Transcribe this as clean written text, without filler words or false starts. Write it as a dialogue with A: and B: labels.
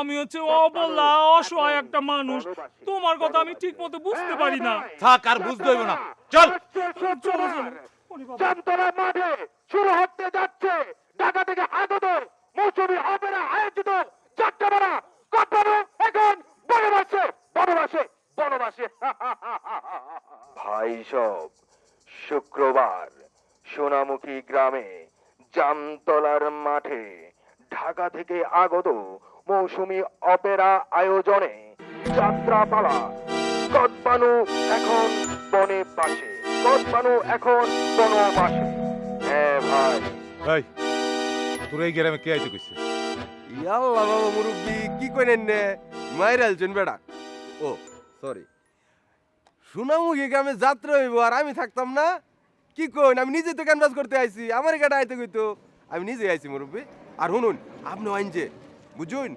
A: আমি হচ্ছে অবলা অসহায় একটা মানুষ, তোমার কথা আমি ঠিক মতো বুঝতে পারি না।
B: থাক, আর বুঝতে হইব না, চল।
A: চলো চলো। ওরে বাবা।
C: জামতলা মাঠে শুরু হতে যাচ্ছে ঢাকা থেকে আগত মৌসুমী অপেরা আয়োজিত যাত্রাপালা কটবানো এখন বনবাসে বনবাসে বনবাসে। ভাই সব শুক্রবার সোনামুখী গ্রামে জামতলার মাঠে ঢাকা থেকে আগত মৌসুমী অপেরা আয়োজনে যাত্রাপালা কটবানু এখন বনে বাসে কটবানু এখন বনবাসে। হ্যাঁ ভাই,
B: এই তোর এই গ্রামে কে আইতে কইছে?
D: ইয়াল্লা বাবা মুরব্বি কি কইনেন নে মাইর আলছেন বেড়া। ও সরি, সোনামুখী গ্রামে যাত্রা হইব আর আমি থাকতাম না? কি কইন, আমি নিজে তো ক্যানভাস করতে আইছি, আমার গাড়ি আইতে কইতো, আমি নিজে আইছি মুরব্বি। আর শুনুন, আপনি আইন যে বুঝুন